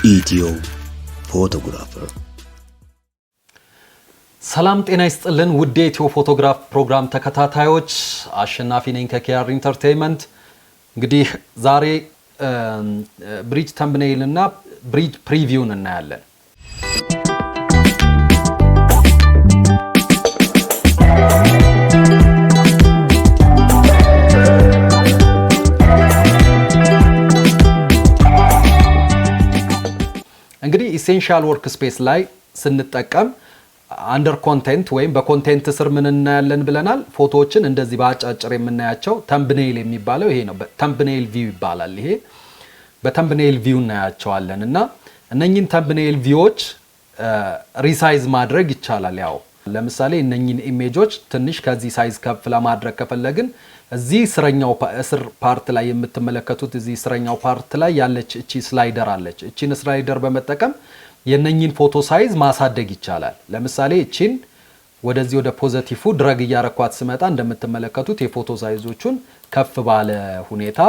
ኢትዮ ፎቶግራፈር ሰላም ጤና ይስጥልን ውድ የኢትዮ ፎቶግራፍ ፕሮግራም ተከታታዮች አሸናፊ ነኝ ከኬአር ኢንተርቴይመንት። እንግዲህ ዛሬ ብሪጅ ተምብኔይል እና ብሪጅ ፕሪቪውን እናያለን። እንግዲህ ኢሴንሻል ወርክ ስፔስ ላይ ስንጠቀም አንደር ኮንቴንት ወይም በኮንቴንት ስር ምን እናያለን ብለናል። ፎቶዎችን እንደዚህ በአጫጭር የምናያቸው ተምብኔይል የሚባለው ይሄ ነው። ተምብኔይል ቪው ይባላል። ይሄ በተምብኔይል ቪው እናያቸዋለን እና እነኚህን ተምብኔይል ቪዎች ሪሳይዝ ማድረግ ይቻላል። ያው ለምሳሌ እነኚህን ኢሜጆች ትንሽ ከዚህ ሳይዝ ከፍ ለማድረግ ከፈለግን እዚህ ስረኛው እስር ፓርት ላይ የምትመለከቱት እዚህ ስረኛው ፓርት ላይ ያለች እቺ ስላይደር አለች። እቺን ስላይደር በመጠቀም የነኚህን ፎቶ ሳይዝ ማሳደግ ይቻላል። ለምሳሌ እቺን ወደዚህ ወደ ፖዚቲቭ ድራግ ያረኳት ስመጣ እንደምትመለከቱት የፎቶ ሳይዞቹን ከፍ ባለ ሁኔታ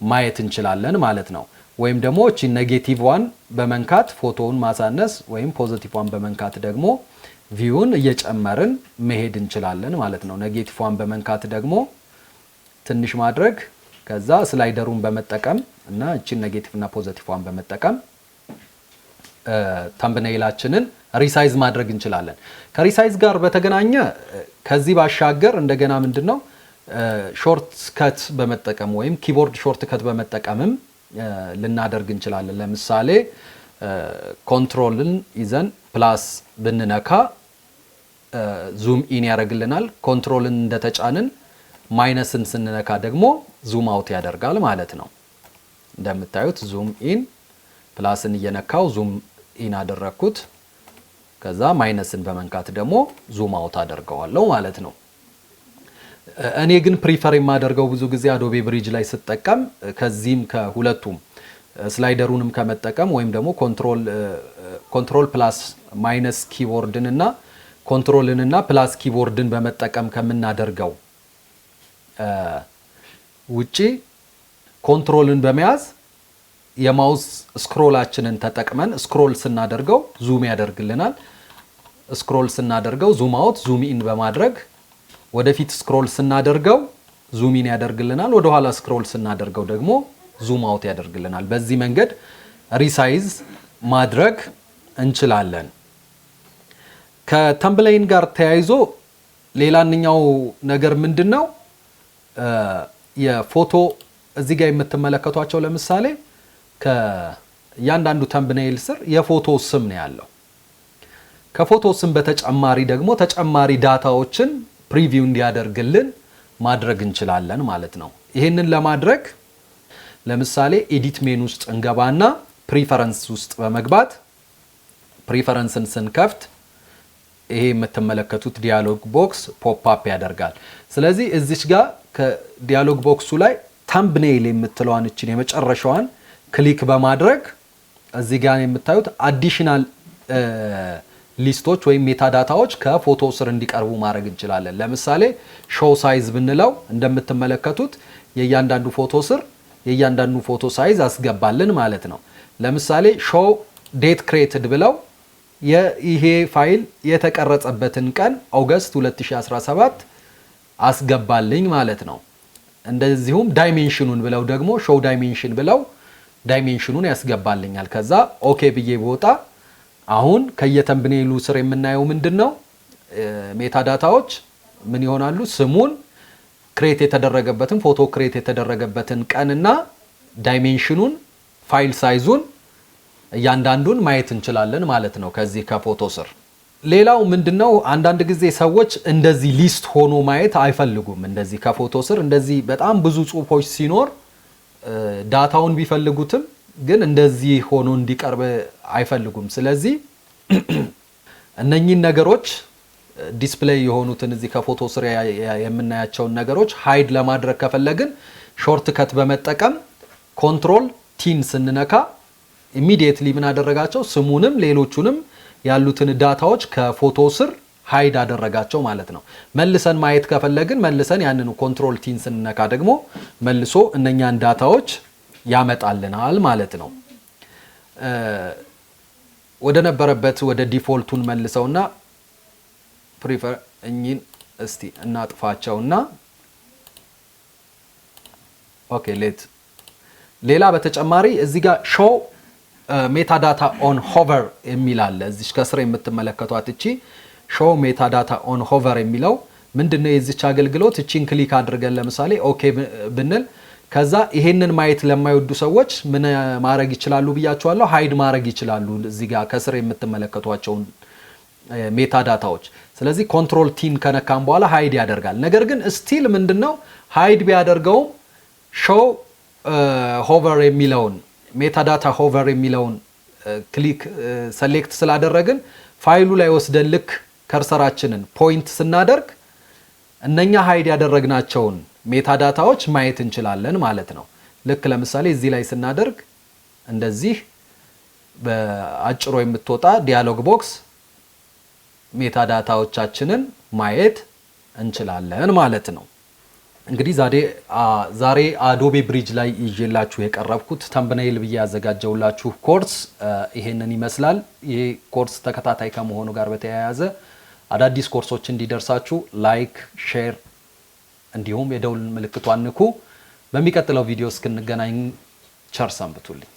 ማየት እንችላለን ማለት ነው። ወይም ደግሞ እቺ ኔጌቲቭ ዋን በመንካት ፎቶውን ማሳነስ ወይም ፖዚቲቭ ዋን በመንካት ደግሞ ቪውን እየጨመርን መሄድ እንችላለን ማለት ነው። ኔጌቲቭ ዋን በመንካት ደግሞ ትንሽ ማድረግ ከዛ ስላይደሩን በመጠቀም እና እቺን ኔጌቲቭ እና ፖዚቲቭ ዋን በመጠቀም ተምብኔይላችንን ሪሳይዝ ማድረግ እንችላለን። ከሪሳይዝ ጋር በተገናኘ ከዚህ ባሻገር እንደገና ምንድነው ሾርት ከት በመጠቀም ወይም ኪቦርድ ሾርት ከት በመጠቀምም ልናደርግ እንችላለን። ለምሳሌ ኮንትሮልን ይዘን ፕላስ ብንነካ ዙም ኢን ያደርግልናል። ኮንትሮልን እንደተጫንን ማይነስን ስንነካ ደግሞ ዙም አውት ያደርጋል ማለት ነው። እንደምታዩት ዙም ኢን ፕላስን እየነካው ዙም ኢን አደረኩት። ከዛ ማይነስን በመንካት ደግሞ ዙም አውት አደርገዋለሁ ማለት ነው። እኔ ግን ፕሪፈር የማደርገው ብዙ ጊዜ አዶቤ ብሪጅ ላይ ስጠቀም ከዚህም ከሁለቱም ስላይደሩንም ከመጠቀም ወይም ደግሞ ኮንትሮል ፕላስ ማይነስ ኪቦርድን እና ኮንትሮልን እና ፕላስ ኪቦርድን በመጠቀም ከምናደርገው ውጪ ኮንትሮልን በመያዝ የማውስ ስክሮላችንን ተጠቅመን ስክሮል ስናደርገው ዙም ያደርግልናል። ስክሮል ስናደርገው ዙም አውት ዙም ኢን በማድረግ ወደፊት ስክሮል ስናደርገው ዙም ኢን ያደርግልናል። ወደ ኋላ ስክሮል ስናደርገው ደግሞ ዙም አውት ያደርግልናል። በዚህ መንገድ ሪሳይዝ ማድረግ እንችላለን። ከተምብኔይል ጋር ተያይዞ ሌላኛው ነገር ምንድነው? የፎቶ እዚህ ጋር የምትመለከቷቸው ለምሳሌ ከያንዳንዱ ተምብኔይል ስር የፎቶ ስም ነው ያለው። ከፎቶ ስም በተጨማሪ ደግሞ ተጨማሪ ዳታዎችን ፕሪቪው እንዲያደርግልን ማድረግ እንችላለን ማለት ነው። ይሄንን ለማድረግ ለምሳሌ ኤዲት ሜኑ ውስጥ እንገባና ፕሪፈረንስ ውስጥ በመግባት ፕሪፈረንስን ስንከፍት ይሄ የምትመለከቱት ዲያሎግ ቦክስ ፖፕ አፕ ያደርጋል። ስለዚህ እዚች ጋር ከዲያሎግ ቦክሱ ላይ ተምብኔይል የምትለዋን እቺን የመጨረሻዋን ክሊክ በማድረግ እዚህ ጋር የምታዩት አዲሽናል ሊስቶች ወይም ሜታ ዳታዎች ከፎቶ ስር እንዲቀርቡ ማድረግ እንችላለን። ለምሳሌ ሾው ሳይዝ ብንለው እንደምትመለከቱት የእያንዳንዱ ፎቶ ስር የእያንዳንዱ ፎቶ ሳይዝ አስገባልን ማለት ነው። ለምሳሌ ሾው ዴት ክሬትድ ብለው ይሄ ፋይል የተቀረጸበትን ቀን ኦገስት 2017 አስገባልኝ ማለት ነው። እንደዚሁም ዳይሜንሽኑን ብለው ደግሞ ሾው ዳይሜንሽን ብለው ዳይሜንሽኑን ያስገባልኛል። ከዛ ኦኬ ብዬ ቦጣ አሁን ከየተምብኔይሉ ስር የምናየው ምንድነው? ሜታ ዳታዎች ምን ይሆናሉ? ስሙን ክሬት የተደረገበትን ፎቶ ክሬት የተደረገበትን ቀንና ዳይሜንሽኑን ፋይል ሳይዙን እያንዳንዱን ማየት እንችላለን ማለት ነው ከዚህ ከፎቶ ስር። ሌላው ምንድነው? አንዳንድ ጊዜ ሰዎች እንደዚህ ሊስት ሆኖ ማየት አይፈልጉም። እንደዚህ ከፎቶ ስር እንደዚህ በጣም ብዙ ጽሁፎች ሲኖር ዳታውን ቢፈልጉትም ግን እንደዚህ ሆኖ እንዲቀርብ አይፈልጉም። ስለዚህ እነኚህን ነገሮች ዲስፕሌይ የሆኑትን እዚህ ከፎቶ ስር የምናያቸውን ነገሮች ሃይድ ለማድረግ ከፈለግን ሾርት ከት በመጠቀም ኮንትሮል ቲን ስንነካ ኢሚዲየትሊ ምን አደረጋቸው? ስሙንም ሌሎቹንም ያሉትን ዳታዎች ከፎቶ ስር ሃይድ አደረጋቸው ማለት ነው። መልሰን ማየት ከፈለግን መልሰን ያንኑ ኮንትሮል ቲን ስንነካ ደግሞ መልሶ እነኛን ዳታዎች ያመጣልናል ማለት ነው። ወደ ነበረበት ወደ ዲፎልቱን መልሰውና ፕሪፈር እኚን እስቲ እናጥፋቸውና ኦኬ ሌላ በተጨማሪ እዚህ ጋር ሾው ሜታዳታ ኦን ሆቨር የሚል አለ እዚህ ከስር የምትመለከቷት እቺ ሾው ሜታዳታ ኦን ሆቨር የሚለው ምንድነው የዚች አገልግሎት እቺን ክሊክ አድርገን ለምሳሌ ኦኬ ብንል ከዛ ይሄንን ማየት ለማይወዱ ሰዎች ምን ማድረግ ይችላሉ ብያቸዋለሁ ሃይድ ማድረግ ይችላሉ እዚህ ጋር ከስር የምትመለከቷቸው ሜታዳታዎች ስለዚህ ኮንትሮል ቲን ከነካም በኋላ ሃይድ ያደርጋል ነገር ግን ስቲል ምንድነው ሃይድ ቢያደርገው ሾው ሆቨር የሚለውን ሜታዳታ ሆቨር የሚለውን ክሊክ ሰሌክት ስላደረግን ፋይሉ ላይ ወስደን ልክ ከርሰራችንን ፖይንት ስናደርግ እነኛ ሃይድ ያደረግናቸውን ሜታዳታዎች ማየት እንችላለን ማለት ነው ልክ ለምሳሌ እዚህ ላይ ስናደርግ እንደዚህ በአጭሩ የምትወጣ ዲያሎግ ቦክስ ሜታዳታዎቻችንን ማየት እንችላለን ማለት ነው እንግዲህ ዛሬ አዶቤ ብሪጅ ላይ ይዤላችሁ የቀረብኩት ተምብኔይል ብዬ ያዘጋጀውላችሁ ኮርስ ይሄንን ይመስላል ይሄ ኮርስ ተከታታይ ከመሆኑ ጋር በተያያዘ አዳዲስ ኮርሶች እንዲደርሳችሁ ላይክ ሼር እንዲሁም የደውል ምልክቷን ንኩ በሚቀጥለው ቪዲዮ እስክንገናኝ ቸር ሰንብቱልኝ